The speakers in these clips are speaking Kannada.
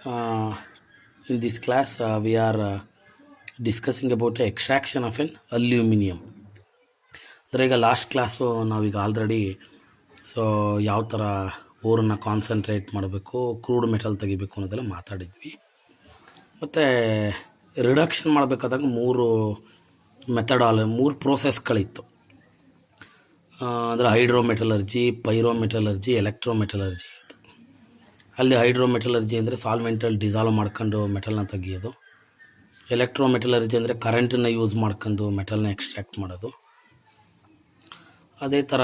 In this class, we are discussing about the extraction of an aluminum. ಅಂದರೆ ಈಗ ಲಾಸ್ಟ್ ಕ್ಲಾಸು ನಾವೀಗ ಆಲ್ರೆಡಿ ಯಾವ ಥರ ಓರನ್ನು ಕಾನ್ಸಂಟ್ರೇಟ್ ಮಾಡಬೇಕು, ಕ್ರೂಡ್ ಮೆಟಲ್ ತೆಗಿಬೇಕು ಅನ್ನೋದೆಲ್ಲ ಮಾತಾಡಿದ್ವಿ. ಮತ್ತು ರಿಡಕ್ಷನ್ ಮಾಡಬೇಕಾದಾಗ ಮೂರು ಪ್ರೋಸೆಸ್ಗಳಿತ್ತು. ಅಂದರೆ ಹೈಡ್ರೋಮೆಟಲರ್ಜಿ, ಪೈರೋಮೆಟಲರ್ಜಿ, ಎಲೆಕ್ಟ್ರೋಮೆಟಲರ್ಜಿ ಅಂತ. ಅಲ್ಲಿ ಹೈಡ್ರೋಮೆಟಲರ್ಜಿ ಅಂದರೆ ಸಾಲ್ವೆಂಟಲ್ಲಿ ಡಿಸಾಲ್ವ್ ಮಾಡ್ಕೊಂಡು ಮೆಟಲ್ನ ತೆಗಿಯೋದು. ಎಲೆಕ್ಟ್ರೋಮೆಟಲರ್ಜಿ ಅಂದರೆ ಕರೆಂಟನ್ನು ಯೂಸ್ ಮಾಡ್ಕೊಂಡು ಮೆಟಲ್ನ ಎಕ್ಸ್ಟ್ರಾಕ್ಟ್ ಮಾಡೋದು. ಅದೇ ಥರ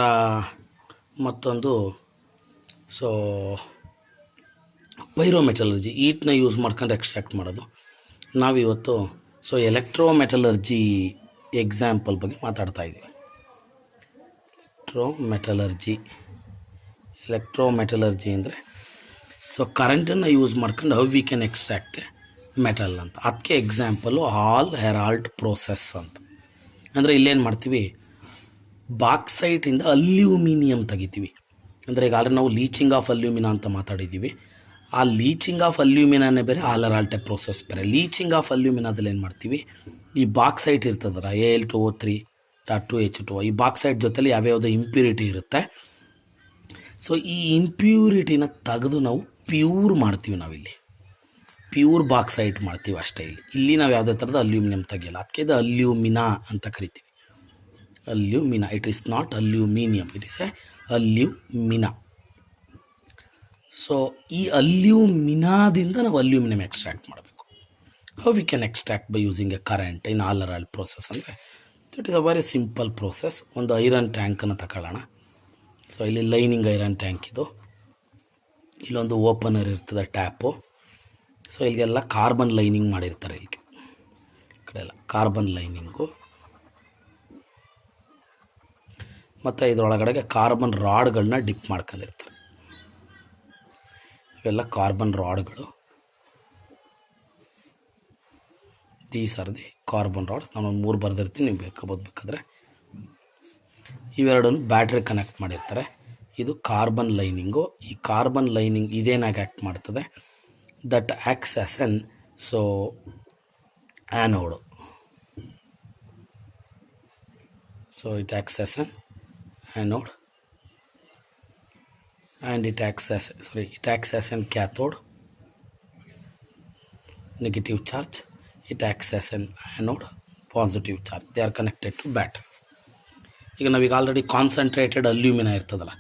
ಮತ್ತೊಂದು ಪೈರೋಮೆಟಲರ್ಜಿ, ಈಟ್ನ ಯೂಸ್ ಮಾಡ್ಕೊಂಡು ಎಕ್ಸ್ಟ್ರಾಕ್ಟ್ ಮಾಡೋದು. ನಾವಿವತ್ತು ಎಲೆಕ್ಟ್ರೋಮೆಟಲರ್ಜಿ ಎಕ್ಸಾಂಪಲ್ ಬಗ್ಗೆ ಮಾತಾಡ್ತಾ ಇದ್ದೀವಿ. ಎಲೆಕ್ಟ್ರೋಮೆಟಲರ್ಜಿ ಅಂದರೆ ಕರೆಂಟನ್ನು ಯೂಸ್ ಮಾಡ್ಕೊಂಡು how we can extract metal ಅಂತ. ಅದಕ್ಕೆ ಎಕ್ಸಾಂಪಲು ಹಾಲ್ ಹೆರಾಲ್ಡ್ ಪ್ರೋಸೆಸ್ ಅಂತ. ಅಂದರೆ ಇಲ್ಲೇನು ಮಾಡ್ತೀವಿ, ಬಾಕ್ಸೈಟಿಂದ ಅಲ್ಯೂಮಿನಿಯಂ ತೆಗಿತೀವಿ. ಅಂದರೆ ಈಗ ಆಲ್ರೆಡಿ ನಾವು ಲೀಚಿಂಗ್ ಆಫ್ ಅಲ್ಯೂಮಿನಾ ಅಂತ ಮಾತಾಡಿದ್ದೀವಿ. ಆ ಲೀಚಿಂಗ್ ಆಫ್ ಅಲ್ಯೂಮಿನಾನೇ ಬೇರೆ, ಹಾಲ್ ಹೆರಾಲ್ಡ್ ಪ್ರೋಸೆಸ್ ಬೇರೆ. ಲೀಚಿಂಗ್ ಆಫ್ ಅಲ್ಯೂಮಿನಾದಲ್ಲಿ ಏನು ಮಾಡ್ತೀವಿ, ಈ ಬಾಕ್ಸೈಟ್ ಇರ್ತದಲ್ಲ Al2O3.2H2O, ಈ ಬಾಕ್ಸೈಟ್ ಜೊತೆಲಿ ಯಾವ್ಯಾವುದೋ ಇಂಪ್ಯೂರಿಟಿ ಇರುತ್ತೆ. ಈ ಇಂಪ್ಯೂರಿಟಿನ ತೆಗೆದು ನಾವು ಪ್ಯೂರ್ ಮಾಡ್ತೀವಿ. ನಾವಿಲ್ಲಿ ಪ್ಯೂರ್ ಬಾಕ್ಸೈಟ್ ಮಾಡ್ತೀವಿ ಅಷ್ಟೇ. ಇಲ್ಲಿ ನಾವು ಯಾವುದೇ ಥರದ ಅಲ್ಯೂಮಿನಿಯಂ ತೆಗಿಯಲ್ಲ. ಅದಕ್ಕೆ ಇದು ಅಲ್ಯೂಮಿನಾ ಅಂತ ಕರಿತೀವಿ. Alumina, it is not aluminium, it is a alumina. ಈ ಅಲ್ಯೂಮಿನಾದಿಂದ ನಾವು ಅಲ್ಯೂಮಿನಿಯಂ ಎಕ್ಸ್ಟ್ರಾಕ್ಟ್ ಮಾಡಬೇಕು. How we can extract by using a current in Hall Heroult process ಅಂದರೆ it is a very simple process. ಒಂದು ಐರನ್ ಟ್ಯಾಂಕನ್ನು ತಗೊಳ್ಳೋಣ. ಇಲ್ಲಿ ಲೈನಿಂಗ್ ಐರನ್ ಟ್ಯಾಂಕ್ ಇದು. ಇಲ್ಲೊಂದು ಓಪನರ್ ಇರ್ತದೆ, ಟ್ಯಾಪು. ಇಲ್ಲಿಗೆಲ್ಲ ಕಾರ್ಬನ್ ಲೈನಿಂಗ್ ಮಾಡಿರ್ತಾರೆ. ಈ ಕಡೆ ಎಲ್ಲ ಕಾರ್ಬನ್ ಲೈನಿಂಗು. ಮತ್ತು ಇದರೊಳಗಡೆಗೆ ಕಾರ್ಬನ್ ರಾಡ್ಗಳನ್ನ ಡಿಪ್ ಮಾಡ್ಕೊಂಡಿರ್ತಾರೆ. ಇವೆಲ್ಲ ಕಾರ್ಬನ್ ರಾಡ್ಗಳು. These are the carbon rods. ನಾನು ಒಂದು 3 ಬರೆದಿರ್ತೀನಿ, ನೀವು ಬೇಕಾದ್ರೆ. ಇವೆರಡನ್ನು ಬ್ಯಾಟ್ರಿ ಕನೆಕ್ಟ್ ಮಾಡಿರ್ತಾರೆ. ಇದು ಕಾರ್ಬನ್ ಲೈನಿಂಗು. ಈ ಕಾರ್ಬನ್ ಲೈನಿಂಗ್ ಇದೇನಾಗಿ ಆ್ಯಕ್ಟ್ ಮಾಡ್ತದೆ, that acts as N anode. It acts as N anode and it acts as an cathode, negative charge. It acts as an anode, positive charge. They are connected to battery. ಈಗ ನಾವೀಗ ಆಲ್ರೆಡಿ ಕಾನ್ಸಂಟ್ರೇಟೆಡ್ ಅಲ್ಯೂಮಿನಾ ಇರ್ತದಲ್ಲ,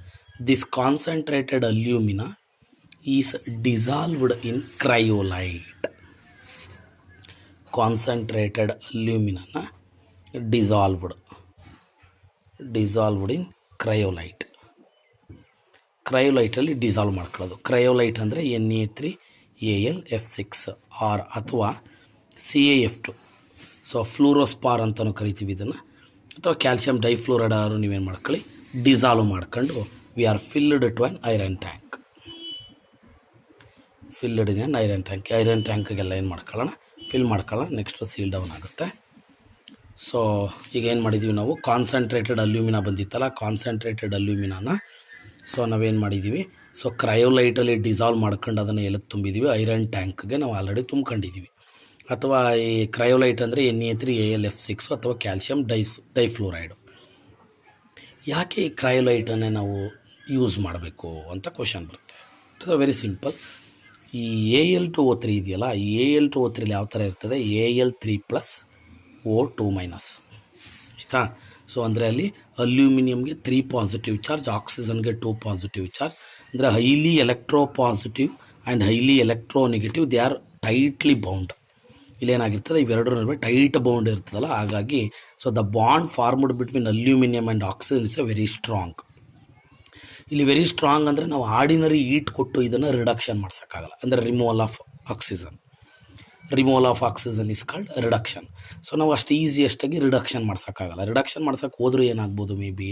this concentrated alumina is dissolved in cryolite. Concentrated ಅಲ್ಯೂಮಿನಾನ ಡಿಸಾಲ್ವ್ಡ್ ಇನ್ ಕ್ರಯೋಲೈಟ್. ಕ್ರಯೋಲೈಟಲ್ಲಿ ಡಿಸಾಲ್ವ್ ಮಾಡ್ಕೊಳ್ಳೋದು. ಕ್ರಯೋಲೈಟ್ ಅಂದರೆ Na3Al(F6) ಅಥವಾ CaF2. ಫ್ಲೂರೋಸ್ಪಾರ್ ಅಂತಲೂ ಕರಿತೀವಿ ಇದನ್ನು, ಅಥವಾ ಕ್ಯಾಲ್ಸಿಯಂ ಡೈಫ್ಲೋರೈಡ್ ಆದರೂ ನೀವೇನು ಮಾಡ್ಕೊಳ್ಳಿ, ಡಿಸಾಲ್ವ್ ಮಾಡ್ಕೊಂಡು we are filled to an iron tank. Filled in iron tank. Iron ಟ್ಯಾಂಕ್ಗೆಲ್ಲ ಏನು ಮಾಡ್ಕೊಳ್ಳೋಣ, ಫಿಲ್ ಮಾಡ್ಕೊಳ್ಳೋಣ. ನೆಕ್ಸ್ಟ್ ಸೀಲ್ ಡೌನ್ ಆಗುತ್ತೆ. ಈಗ ಏನು ಮಾಡಿದ್ದೀವಿ ನಾವು, ಕಾನ್ಸಂಟ್ರೇಟೆಡ್ ಅಲ್ಯೂಮಿನಾ ಬಂದಿತ್ತಲ್ಲ, ಕಾನ್ಸಂಟ್ರೇಟೆಡ್ ಅಲ್ಯೂಮಿನಾನ ನಾವೇನು ಮಾಡಿದ್ದೀವಿ, ಕ್ರಯೋಲೈಟಲ್ಲಿ ಡಿಸಾಲ್ವ್ ಮಾಡ್ಕೊಂಡು ಅದನ್ನು ಎಲ್ಲಿ ತುಂಬಿದ್ದೀವಿ, ಐರನ್ ಟ್ಯಾಂಕ್ಗೆ ನಾವು ಆಲ್ರೆಡಿ ತುಂಬ್ಕೊಂಡಿದ್ದೀವಿ. ಅಥವಾ ಈ ಕ್ರಯೋಲೈಟ್ ಅಂದರೆ Na3Al(F6) ಅಥವಾ ಕ್ಯಾಲ್ಸಿಯಂ ಡೈಫ್ಲೋರೈಡು. ಯಾಕೆ ಈ ಕ್ರಯೋಲೈಟನ್ನೇ ನಾವು ಯೂಸ್ ಮಾಡಬೇಕು ಅಂತ ಕ್ವಶನ್ ಬರುತ್ತೆ. It's very simple. ಈ Al2O3 ಇದೆಯಲ್ಲ, ಈ Al2O3 ಯಾವ ಥರ ಇರ್ತದೆ, Al3+O2-, ಆಯಿತಾ. ಅಂದರೆ ಅಲ್ಲಿ ಅಲ್ಯೂಮಿನಿಯಮ್ಗೆ 3 ಪಾಸಿಟಿವ್ ಚಾರ್ಜ್, ಆಕ್ಸಿಜನ್ಗೆ 2 ಪಾಸಿಟಿವ್ ಚಾರ್ಜ್. ಅಂದರೆ highly electropositive and highly electronegative, they are tightly bound. ಇಲ್ಲೇನಾಗಿರ್ತದೆ, ಇವೆರಡರ ನಡುವೆ ಟೈಟ್ ಬೌಂಡ್ ಇರ್ತದಲ್ಲ, ಹಾಗಾಗಿ the bond formed between aluminium and oxygen is a very strong. ಇಲ್ಲಿ ವೆರಿ ಸ್ಟ್ರಾಂಗ್ ಅಂದರೆ ನಾವು ಆರ್ಡಿನರಿ ಈಟ್ ಕೊಟ್ಟು ಇದನ್ನು ರಿಡಕ್ಷನ್ ಮಾಡ್ಸೋಕ್ಕಾಗಲ್ಲ. ಅಂದರೆ removal of oxygen is called reduction. ನಾವು ಅಷ್ಟು ಈಸಿಯೆಸ್ಟಾಗಿ ರಿಡಕ್ಷನ್ ಮಾಡ್ಸೋಕ್ಕಾಗಲ್ಲ. ರಿಡಕ್ಷನ್ ಮಾಡ್ಸೋಕ್ಕೆ ಹೋದರೂ ಏನಾಗ್ಬೋದು, ಮೇ ಬಿ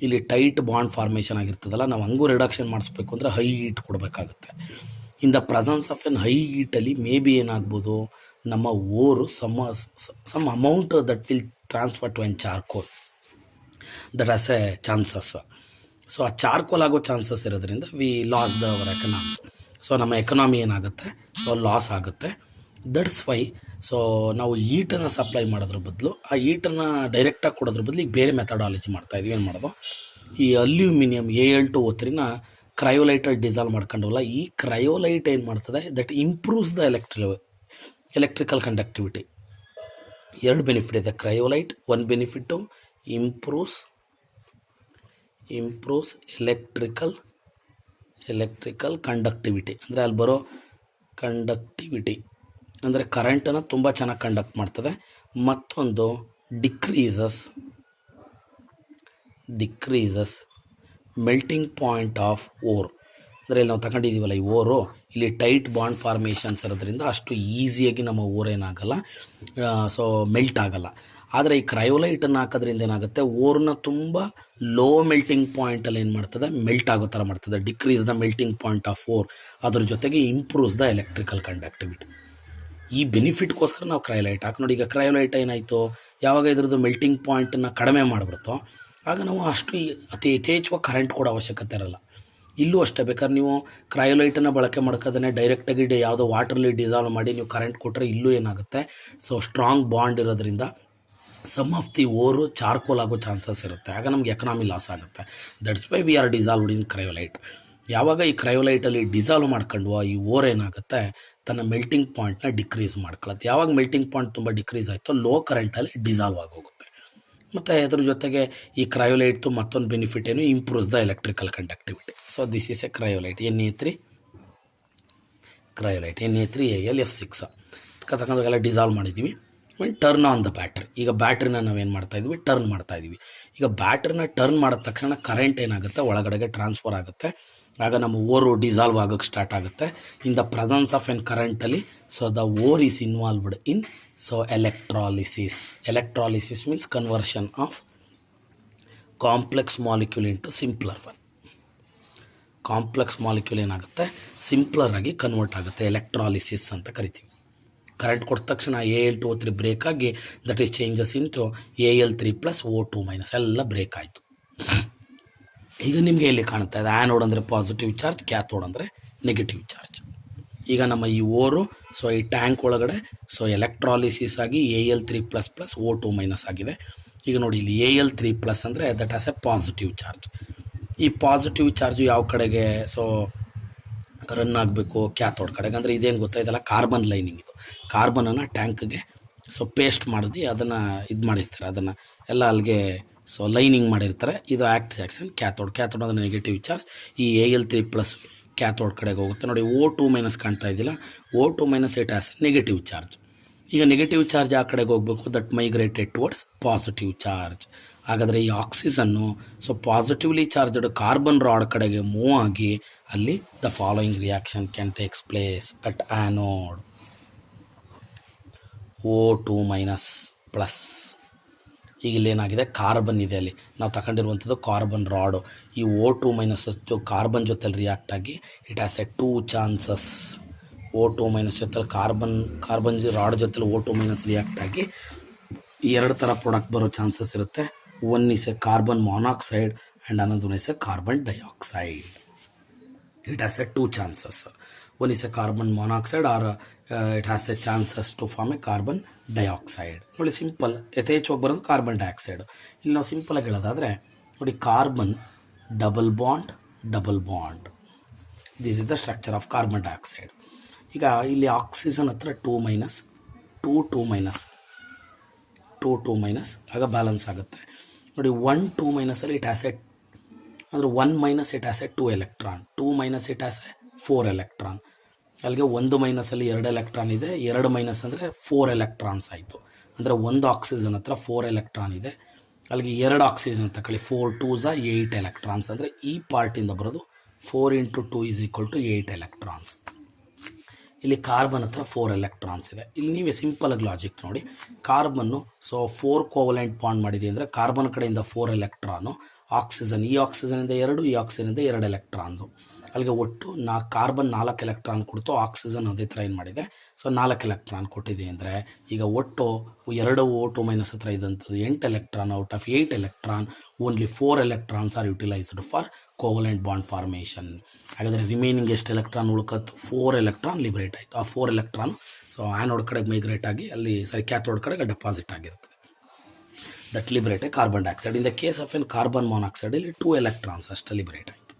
ಇಲ್ಲಿ ಟೈಟ್ ಬಾಂಡ್ ಫಾರ್ಮೇಷನ್ ಆಗಿರ್ತದಲ್ಲ, ನಾವು ಹಂಗೂ ರಿಡಕ್ಷನ್ ಮಾಡಿಸ್ಬೇಕು ಅಂದರೆ ಹೈ ಹೀಟ್ ಕೊಡಬೇಕಾಗುತ್ತೆ. In the presence of an high ಹೀಟಲ್ಲಿ ಮೇ ಬಿ ಏನಾಗ್ಬೋದು, ನಮ್ಮ ore some amount that will transfer to an charcoal, that has a chances. ಆ ಚಾರ್ಕೋಲ್ ಆಗೋ ಚಾನ್ಸಸ್ ಇರೋದ್ರಿಂದ we loss the our economy. ನಮ್ಮ ಎಕನಾಮಿ ಏನಾಗುತ್ತೆ, ಸೊ ಲಾಸ್ ಆಗುತ್ತೆ. ದಟ್ಸ್ ವೈ ಸೊ ನಾವು ಈಟನ್ನು ಸಪ್ಲೈ ಮಾಡೋದ್ರ ಬದಲು ಆ ಈಟನ್ನು ಡೈರೆಕ್ಟಾಗಿ ಕೊಡೋದ್ರ ಬದಲು ಈಗ ಬೇರೆ ಮೆಥಡಾಲಜಿ ಮಾಡ್ತಾಯಿದ್ವಿ. ಏನು ಮಾಡೋದು, ಈ ಅಲ್ಯೂಮಿನಿಯಂ Al2O3ನ ಕ್ರಯೋಲೈಟಲ್ಲಿ ಡಿಸಾಲ್ವ್ ಮಾಡ್ಕೊಂಡವಲ್ಲ, ಈ ಕ್ರಯೋಲೈಟ್ ಏನು ಮಾಡ್ತದೆ, that improves the electrical conductivity. ಎರಡು ಬೆನಿಫಿಟ್ ಇದೆ ಕ್ರಯೋಲೈಟ್. ಒಂದು ಬೆನಿಫಿಟ್ಟು ಇಂಪ್ರೂವ್ಸ್ ಎಲೆಕ್ಟ್ರಿಕಲ್ ಕಂಡಕ್ಟಿವಿಟಿ, ಅಂದರೆ ಅಲ್ಲಿ ಬರೋ ಕಂಡಕ್ಟಿವಿಟಿ ಅಂದರೆ ಕರೆಂಟನ್ನು ತುಂಬ ಚೆನ್ನಾಗಿ ಕಂಡಕ್ಟ್ ಮಾಡ್ತದೆ. ಮತ್ತೊಂದು decreases melting point of or. ಅಂದರೆ ಇಲ್ಲಿ ನಾವು ತಗೊಂಡಿದ್ದೀವಲ್ಲ ಈ ಓರು, ಇಲ್ಲಿ ಟೈಟ್ ಬಾಂಡ್ ಫಾರ್ಮೇಷನ್ಸ್ ಇರೋದ್ರಿಂದ ಅಷ್ಟು ಈಸಿಯಾಗಿ ನಮ್ಮ ಓರ್ ಏನಾಗಲ್ಲ, ಸೊ ಮೆಲ್ಟ್ ಆಗಲ್ಲ. ಆದರೆ ಈ ಕ್ರಯೋಲೈಟನ್ನು ಹಾಕೋದ್ರಿಂದ ಏನಾಗುತ್ತೆ, ಓರ್ನ ತುಂಬ ಲೋ ಮೆಲ್ಟಿಂಗ್ ಪಾಯಿಂಟಲ್ಲಿ ಏನು ಮಾಡ್ತದೆ, ಮೆಲ್ಟ್ ಆಗೋ ಥರ ಮಾಡ್ತದೆ. Decrease the melting point of or, ಅದ್ರ ಜೊತೆಗೆ ಇಂಪ್ರೂವ್ಸ್ ದ ಎಲೆಕ್ಟ್ರಿಕಲ್ ಕಂಡಕ್ಟಿವಿಟಿ. ಈ ಬೆನಿಫಿಟ್ಗೋಸ್ಕರ ನಾವು ಕ್ರಯೋಲೈಟ್ ಹಾಕಿ ನೋಡಿ. ಈಗ ಕ್ರಯೋಲೈಟ್ ಏನಾಯಿತು, ಯಾವಾಗ ಇದ್ರದ್ದು ಮೆಲ್ಟಿಂಗ್ ಪಾಯಿಂಟನ್ನು ಕಡಿಮೆ ಮಾಡಿಬಿಡ್ತೋ ಆಗ ನಾವು ಅಷ್ಟು ಅತಿ ಯಥೇಚ್ಛವಾಗಿ ಕರೆಂಟ್ ಕೊಡೋ ಅವಶ್ಯಕತೆ ಇರಲ್ಲ. ಇಲ್ಲೂ ಅಷ್ಟೇ, ಬೇಕಾದ್ರೆ ನೀವು ಕ್ರಯೋಲೈಟನ್ನು ಬಳಕೆ ಮಾಡ್ಕೋದೇ ಡೈರೆಕ್ಟಾಗಿ ಯಾವುದೋ ವಾಟ್ರಲ್ಲಿ ಡಿಸಾಲ್ವ್ ಮಾಡಿ ನೀವು ಕರೆಂಟ್ ಕೊಟ್ಟರೆ ಇಲ್ಲೂ ಏನಾಗುತ್ತೆ, ಸೊ ಸ್ಟ್ರಾಂಗ್ ಬಾಂಡ್ ಇರೋದ್ರಿಂದ some of the ore charcoal ಆಗೋ ಚಾನ್ಸಸ್ ಇರುತ್ತೆ. ಆಗ ನಮ್ಗೆ ಎಕನಾಮಿ ಲಾಸ್ ಆಗುತ್ತೆ. That's why we are dissolved in cryolite. ಯಾವಾಗ ಈ ಕ್ರಯೋಲೈಟಲ್ಲಿ ಡಿಸಾಲ್ವ್ ಮಾಡ್ಕೊಂಡ್ವ ಈ ಓರ್ ಏನಾಗುತ್ತೆ, ತನ್ನ ಮೆಲ್ಟಿಂಗ್ ಪಾಯಿಂಟ್ನ ಡಿಕ್ರೀಸ್ ಮಾಡ್ಕೊಳ್ಳುತ್ತೆ. ಯಾವಾಗ ಮೆಲ್ಟಿಂಗ್ ಪಾಯಿಂಟ್ ತುಂಬ ಡಿಕ್ರೀಸ್ ಆಯಿತು, ಲೋ ಕರೆಂಟಲ್ಲಿ ಡಿಸಾಲ್ವ್ ಆಗೋಗುತ್ತೆ. ಮತ್ತು ಅದ್ರ ಜೊತೆಗೆ ಈ ಕ್ರಯೋಲೈಟ್ದು ಮತ್ತೊಂದು ಬೆನಿಫಿಟ್ ಏನು, improves the electrical conductivity. So this is a cryolite. Na3Al(F6) ತಗೊಂಡಾಗೆಲ್ಲ ಡಿಸಾಲ್ವ್ ಮಾಡಿದ್ದೀವಿ. Turn on the battery. ಈಗ ಬ್ಯಾಟ್ರಿನ ನಾವೇನು ಮಾಡ್ತಾಯಿದ್ವಿ, ಟರ್ನ್ ಮಾಡ್ತಾಯಿದ್ವಿ. ಈಗ ಬ್ಯಾಟ್ರಿನ ಟರ್ನ್ ಮಾಡಿದ ತಕ್ಷಣ ಕರೆಂಟ್ ಏನಾಗುತ್ತೆ, ಒಳಗಡೆಗೆ ಟ್ರಾನ್ಸ್ಫರ್ ಆಗುತ್ತೆ. ಆಗ ನಮ್ಮ ಓರು ಡಿಸಾಲ್ವ್ ಆಗೋಕ್ಕೆ ಸ್ಟಾರ್ಟ್ ಆಗುತ್ತೆ in the presence of an ಕರೆಂಟಲ್ಲಿ. So the ore is involved in electrolysis means conversion of complex molecule into simpler one. Complex molecule ಏನಾಗುತ್ತೆ, ಸಿಂಪ್ಲರ್ ಆಗಿ ಕನ್ವರ್ಟ್ ಆಗುತ್ತೆ, ಎಲೆಕ್ಟ್ರಾಲಿಸಿಸ್ ಅಂತ ಕರಿತೀವಿ. ಕರೆಂಟ್ ಕೊಟ್ಟ ತಕ್ಷಣ Al2O3 ಬ್ರೇಕ್ ಆಗಿ that is changes into Al3+O2- ಎಲ್ಲ ಬ್ರೇಕ್ ಆಯಿತು. ಈಗ ನಿಮಗೆ ಇಲ್ಲಿ ಕಾಣ್ತಾ ಇದೆ, ಆ್ಯನೋಡ್ ಅಂದರೆ ಪಾಸಿಟಿವ್ ಚಾರ್ಜ್, ಕ್ಯಾಥೋಡ್ ಅಂದರೆ ನೆಗೆಟಿವ್ ಚಾರ್ಜ್. ಈಗ ನಮ್ಮ ಈ ಓರು ಸೊ ಈ ಟ್ಯಾಂಕ್ ಒಳಗಡೆ ಸೊ ಎಲೆಕ್ಟ್ರಾಲಿಸಿಸ್ ಆಗಿ Al3++O2- ಆಗಿದೆ. ಈಗ ನೋಡಿ ಇಲ್ಲಿ Al3+ ಅಂದರೆ that has A positive charge. ಈ ಪಾಸಿಟಿವ್ ಚಾರ್ಜು ಯಾವ ಕಡೆಗೆ ಸೊ ರನ್ ಆಗಬೇಕು, ಕ್ಯಾಥೋಡ್ ಕಡೆಗೆ. ಅಂದರೆ ಇದೇನು ಗೊತ್ತಾ, ಇದೆಲ್ಲ ಕಾರ್ಬನ್ ಲೈನಿಂಗ್. ಇದು ಕಾರ್ಬನನ್ನು ಟ್ಯಾಂಕ್ಗೆ ಸೊ ಪೇಸ್ಟ್ ಮಾಡಿದ್ದು ಅದನ್ನು ಇದು ಮಾಡಿರ್ತಾರೆ, ಅದನ್ನು ಎಲ್ಲ ಅಲ್ಲಿಗೆ ಸೊ ಲೈನಿಂಗ್ ಮಾಡಿರ್ತಾರೆ. ಇದು ಆ್ಯಕ್ಷನ್ ಕ್ಯಾಥೋಡ್ ಅಂದರೆ ನೆಗೆಟಿವ್ ಚಾರ್ಜ್. ಈ Al3+ ಕ್ಯಾಥೋಡ್ ಕಡೆಗೆ ಹೋಗುತ್ತೆ. ನೋಡಿ O2- ಕಾಣ್ತಾ ಇದ್ದಿಲ್ಲ, O2- it has negative charge. ಈಗ ನೆಗೆಟಿವ್ ಚಾರ್ಜ್ ಆ ಕಡೆಗೆ ಹೋಗಬೇಕು, that migrated towards positive charge. ಹಾಗಾದರೆ ಈ ಆಕ್ಸಿಜನ್ನು so positively charged carbon rod ಕಡೆಗೆ ಮೂವ್ ಆಗಿ ಅಲ್ಲಿ the following reaction can takes place at anode. O2-. ಈಗ ಇಲ್ಲೇನಾಗಿದೆ, ಕಾರ್ಬನ್ ಇದೆ ಅಲ್ಲಿ, ನಾವು ತಗೊಂಡಿರುವಂಥದ್ದು ಕಾರ್ಬನ್ ರಾಡು. ಈ O2- ಕಾರ್ಬನ್ ಜೊತೆಲಿ ರಿಯಾಕ್ಟ್ ಆಗಿ it has a 2 chances. O2- ಜೊತೆಲಿ ಕಾರ್ಬನ್ ರಾಡ್ ಜೊತೆಲಿ O2- ರಿಯಾಕ್ಟ್ ಆಗಿ ಎರಡು ಥರ ಪ್ರಾಡಕ್ಟ್ ಬರೋ ಚಾನ್ಸಸ್ ಇರುತ್ತೆ. One is a carbon monoxide and another one is a carbon dioxide. It has a 2 chances. One is a carbon monoxide or it has a chances to form a carbon dioxide. ನೋಡಿ ಸಿಂಪಲ್, ಯಥೇಚ್ಛವಾಗಿ ಬರೋದು ಕಾರ್ಬನ್ ಡೈಆಕ್ಸೈಡ್. ಇಲ್ಲಿ ನಾವು ಸಿಂಪಲಾಗಿ ಹೇಳೋದಾದರೆ ನೋಡಿ, carbon double bond. This is the structure of carbon dioxide. ಈಗ ಇಲ್ಲಿ ಆಕ್ಸಿಜನ್ ಹತ್ರ 2-2- ಆಗ ಬ್ಯಾಲೆನ್ಸ್ ಆಗುತ್ತೆ. ನೋಡಿ 1-2- ಇಟ್ ಹ್ಯಾಸ್ ಎ ಅಂದರೆ 1- it has a 2 electron, 2- it has A 4 electron. ಅಲ್ಲಿಗೆ 1- 2 ಎಲೆಕ್ಟ್ರಾನ್ ಇದೆ, 2- ಅಂದರೆ 4 ಎಲೆಕ್ಟ್ರಾನ್ಸ್ ಆಯಿತು. ಅಂದರೆ ಒಂದು ಆಕ್ಸಿಜನ್ ಹತ್ರ 4 ಎಲೆಕ್ಟ್ರಾನ್ ಇದೆ. ಅಲ್ಲಿಗೆ 2 ಆಕ್ಸಿಜನ್ ತಗೊಳ್ಳಿ, 4 2 8 ಎಲೆಕ್ಟ್ರಾನ್ಸ್. ಅಂದರೆ ಈ ಪಾರ್ಟಿಂದ ಬರೋದು 4 × 2 = 8 ಎಲೆಕ್ಟ್ರಾನ್ಸ್. ಇಲ್ಲಿ ಕಾರ್ಬನ್ ಹತ್ರ 4 ಎಲೆಕ್ಟ್ರಾನ್ಸ್ ಇದೆ. ಇಲ್ಲಿ ನೀವೇ ಸಿಂಪಲಾಗಿ ಲಾಜಿಕ್ ನೋಡಿ, ಕಾರ್ಬನ್ನು ಸೊ 4 ಕೋವಲೆಂಟ್ ಬಾಂಡ್ ಮಾಡಿದೆ ಅಂದರೆ ಕಾರ್ಬನ್ ಕಡೆಯಿಂದ 4 ಎಲೆಕ್ಟ್ರಾನು, ಆಕ್ಸಿಜನ್ ಈ ಆಕ್ಸಿಜನಿಂದ 2, ಈ ಆಕ್ಸಿಜನಿಂದ 2 ಎಲೆಕ್ಟ್ರಾನ್ದು. ಅಲ್ಲಿಗೆ ಒಟ್ಟು ಕಾರ್ಬನ್ 4 ಎಲೆಕ್ಟ್ರಾನ್ ಕೊಡ್ತು, ಆಕ್ಸಿಜನ್ ಅದೇ ಥರ ಏನು ಮಾಡಿದೆ, ಸೊ 4 ಎಲೆಕ್ಟ್ರಾನ್ ಕೊಟ್ಟಿದೆ ಅಂದರೆ ಈಗ ಒಟ್ಟು 2 O2 ಮೈನಸ್ ಹತ್ರ ಇದ್ದಂಥದ್ದು 8 electron. Out of 8 electron only 4 electrons R utilised for covalent bond formation. ಹಾಗಾದರೆ ರಿಮೈನಿಂಗ್ ಎಷ್ಟು ಎಲೆಕ್ಟ್ರಾನ್ ಉಳ್ಕತ್ತು? 4 ಎಲೆಕ್ಟ್ರಾನ್ ಲಿಬರೇಟ್ ಆಯಿತು. ಆ 4 ಎಲೆಕ್ಟ್ರಾನ್ ಸೊ ಆ್ಯನೋಡ್ ಕಡೆಗೆ ಮೈಗ್ರೇಟ್ ಆಗಿ ಕ್ಯಾಥೋಡ್ ಕಡೆಗೆ ಡೆಪಾಸಿಟ್ ಆಗಿರ್ತದೆ. That liberate carbon dioxide. In the case of N carbon monoxide ಇಲ್ಲಿ 2 ಎಲೆಕ್ಟ್ರಾನ್ಸ್ ಅಷ್ಟೇ ಲಿಬರೇಟ್ ಆಯಿತು.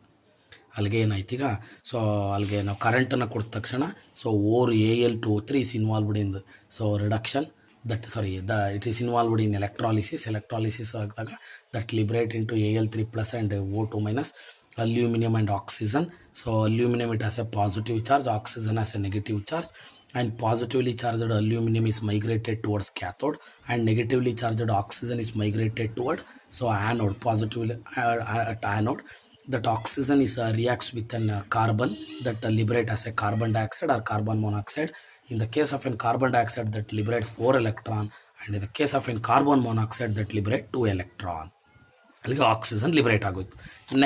ಅಲ್ಲಿಗೆ ಏನಾಯ್ತು ಈಗ, ಸೊ ಅಲ್ಲಿಗೆ ನಾವು ಕರೆಂಟನ್ನು ಕೊಟ್ಟ ತಕ್ಷಣ so Al2O3 is involved in so reduction it is involved in electrolysis ಆಗಿದಾಗ that liberate into Al3 plus and O2 minus aluminium and oxygen. So aluminium it has a positive charge, oxygen has a negative charge, and positively charged aluminum is migrated towards cathode and negatively charged oxygen is migrated towards so anode. Positively at anode that oxygen is reacts with an carbon that liberate as a carbon dioxide or carbon monoxide. In the case of an carbon dioxide that liberates 4 electron, and in the case of an carbon monoxide that liberate 2 electron. Like oxygen liberate agoytu.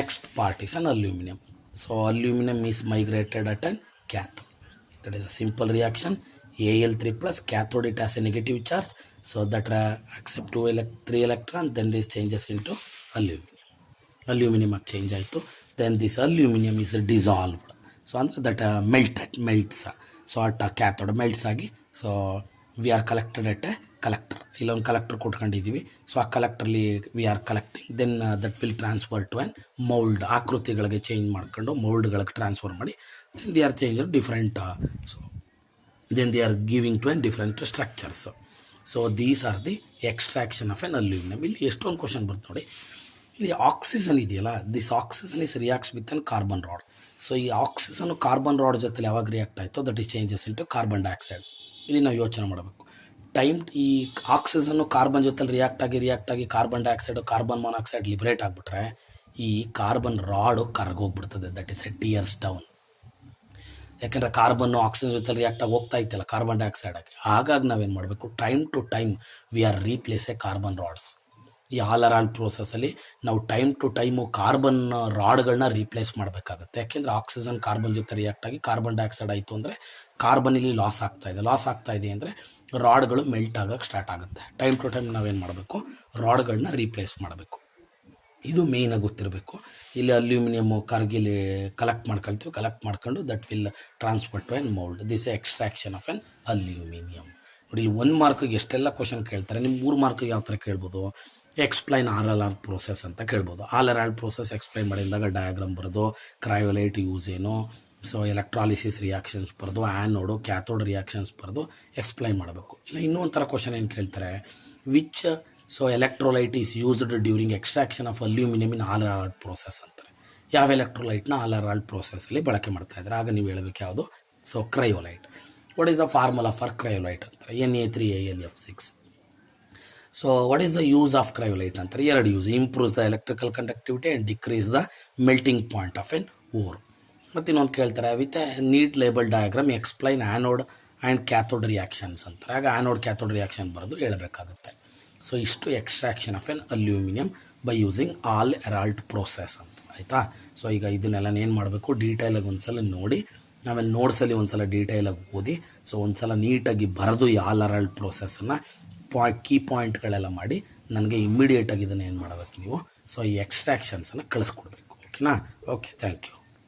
Next part is an aluminum. So aluminum is migrated at an cathode. That is a simple reaction. Al3 plus cathode it has a negative charge, so that accept 3 electron, then it changes into aluminum change ಆಯಿತು. then this aluminum is dissolved, so ಅಂದರೆ that melts, so at cathode melts ಆಗಿ so we are collected at a collector. ಇಲ್ಲೊಂದು ಕಲೆಕ್ಟರ್ ಕೊಟ್ಕೊಂಡಿದ್ದೀವಿ, ಸೊ ಆ ಕಲೆಕ್ಟರ್ಲಿ we are collecting, then that will transfer to an mould. ಆಕೃತಿಗಳಿಗೆ ಚೇಂಜ್ ಮಾಡ್ಕೊಂಡು ಮೌಲ್ಡ್ಗಳಿಗೆ ಟ್ರಾನ್ಸ್ಫರ್ ಮಾಡಿ then they are change different, so then they are giving to an different structures. So these are the extraction of an aluminium. ಇಲ್ಲಿ ಎಷ್ಟೊಂದು ಕ್ವಶನ್ ಬರುತ್ತೆ ನೋಡಿ. ಇಲ್ಲಿ ಆಕ್ಸಿಜನ್ ಇದೆಯಲ್ಲ, this oxygen is reacts with an carbon rod. So ಈ ಆಕ್ಸಿಜನ್ ಕಾರ್ಬನ್ ರಾಡ್ ಜೊತೆ ಯಾವಾಗ ರಿಯಾಕ್ಟ್ ಆಯಿತು that is changes into carbon dioxide. ಇಲ್ಲಿ ನಾವು ಯೋಚನೆ ಮಾಡಬೇಕು. ಈ ಆಕ್ಸಿಜನ್ನು ಕಾರ್ಬನ್ ಜೊತೆಲಿ ರಿಯಾಕ್ಟ್ ಆಗಿ carbon dioxide carbon monoxide liberate ಆಗಿಬಿಟ್ರೆ ಈ ಕಾರ್ಬನ್ ರಾಡು ಕರಗೋಗ್ಬಿಡ್ತದೆ. That is a tears down. ಯಾಕೆಂದರೆ ಕಾರ್ಬನ್ನು ಆಕ್ಸಿಜನ್ ಜೊತೆ ರಿಯಾಕ್ಟ್ ಆಗಿ ಹೋಗ್ತಾ ಇತ್ತಲ್ಲ ಕಾರ್ಬನ್ ಡೈಆಕ್ಸೈಡ್ ಆಗಿ. ಹಾಗಾಗಿ ನಾವೇನು ಮಾಡಬೇಕು, time to time we are replace a carbon rods. ಈ ಆಲ್ ಪ್ರೋಸೆಸ್ಸಲ್ಲಿ ನಾವು ಟೈಮ್ ಟು ಟೈಮು ಕಾರ್ಬನ್ ರಾಡ್ಗಳನ್ನ ರೀಪ್ಲೇಸ್ ಮಾಡಬೇಕಾಗುತ್ತೆ. ಯಾಕೆಂದರೆ ಆಕ್ಸಿಜನ್ ಕಾರ್ಬನ್ ಜೊತೆ ರಿಯಾಕ್ಟ್ ಆಗಿ ಕಾರ್ಬನ್ ಡೈಆಕ್ಸೈಡ್ ಆಯಿತು ಅಂದರೆ ಕಾರ್ಬನ್ ಇಲ್ಲಿ ಲಾಸ್ ಆಗ್ತಾ ಇದೆ ಅಂದರೆ ರಾಡ್ಗಳು ಮೆಲ್ಟ್ ಆಗೋಕ್ಕೆ ಸ್ಟಾರ್ಟ್ ಆಗುತ್ತೆ. ಟೈಮ್ ಟು ಟೈಮ್ ನಾವೇನು ಮಾಡಬೇಕು, ರಾಡ್ಗಳನ್ನ ರೀಪ್ಲೇಸ್ ಮಾಡಬೇಕು. ಇದು ಮೇಯ್ನಾಗಿ ಗೊತ್ತಿರಬೇಕು. ಇಲ್ಲಿ ಅಲ್ಯೂಮಿನಿಯಮ್ ಕರ್ಗಿಲಿ ಕಲೆಕ್ಟ್ ಮಾಡ್ಕೊಂಡು that will transfer to an mould. This extraction of an aluminium. ನೋಡಿ ಇಲ್ಲಿ 1 ಮಾರ್ಕಿಗೆ ಎಷ್ಟೆಲ್ಲ ಕ್ವಶನ್ ಕೇಳ್ತಾರೆ. ನಿಮ್ಮ 3 ಮಾರ್ಕಿಗೆ ಯಾವ ಥರ ಕೇಳ್ಬೋದು, ಎಕ್ಸ್ಪ್ಲೈನ್ RLR ಪ್ರೋಸೆಸ್ ಅಂತ ಕೇಳ್ಬೋದು. RLR ಪ್ರೋಸೆಸ್ ಎಕ್ಸ್ಪ್ಲೈನ್ ಮಾಡಿದಾಗ ಡಯಾಗ್ರಾಮ್ ಬರೋದು, ಕ್ರಯೋಲೈಟ್ ಯೂಸ್ ಏನು, ಸೊ ಎಲೆಕ್ಟ್ರಾಲಿಸಿಸ್ ರಿಯಾಕ್ಷನ್ಸ್ ಬರೋದು, ಆ್ಯನೋಡು ಕ್ಯಾಥೋಡ್ ರಿಯಾಕ್ಷನ್ಸ್ ಬರೋದು ಎಕ್ಸ್ಪ್ಲೈನ್ ಮಾಡಬೇಕು. ಇಲ್ಲ ಇನ್ನೂ ಒಂಥರ ಕ್ವಶನ್ ಏನು ಕೇಳ್ತಾರೆ, which so electrolyte is used during extraction of aluminium in RLR process ಅಂತಾರೆ. ಯಾವ ಎಲೆಕ್ಟ್ರೋಲೈಟ್ನ RLR ಪ್ರೋಸೆಸ್ಸಲ್ಲಿ ಬಳಕೆ ಮಾಡ್ತಾ ಇದ್ದಾರೆ, ಆಗ ನೀವು ಹೇಳಬೇಕು ಯಾವುದು, so cryolite. What is the formula for cryolite ಅಂತಾರೆ, Na3Al(F6). So what is the use of cryolite ಅಂತಾರೆ, 2 use. Improves the electrical conductivity and decrease the melting point of an ore. ಮತ್ತು ಇನ್ನೊಂದು ಕೇಳ್ತಾರೆ, with a neat label diagram explain anode and cathode reactions ಅಂತಾರೆ. ಆಗ ಆ್ಯನೋಡ್ ಕ್ಯಾಥೋಡ್ ರಿಯಾಕ್ಷನ್ ಬರೋದು ಹೇಳಬೇಕಾಗುತ್ತೆ. ಸೊ ಇಷ್ಟು extraction of an aluminium by using Hall Heroult process ಅಂತ, ಆಯಿತಾ. ಸೊ ಈಗ ಇದನ್ನೆಲ್ಲ ಏನು ಮಾಡಬೇಕು, ಡೀಟೇಲಾಗಿ ಒಂದ್ಸಲ ನೋಡಿ, ಆಮೇಲೆ ನೋಟ್ಸಲ್ಲಿ ಒಂದ್ಸಲ ಡೀಟೇಲಾಗಿ ಓದಿ, ಸೊ ಒಂದ್ಸಲ ನೀಟಾಗಿ ಬರೆದು ಈ ಆಲ್ ಹೆರಾಲ್ಡ್ ಪ್ರೋಸೆಸ್ಸನ್ನು ಕೀ ಪಾಯಿಂಟ್ಗಳೆಲ್ಲ ಮಾಡಿ ನನಗೆ ಇಮ್ಮಿಡಿಯೇಟಾಗಿ ಇದನ್ನು ಏನು ಮಾಡಬೇಕು ನೀವು, ಸೊ ಈ ಎಕ್ಸ್ಟ್ರಾಕ್ಷನ್ಸನ್ನು ಕಳಿಸ್ಕೊಡ್ಬೇಕು. ಓಕೆನಾ? Okay, thank you.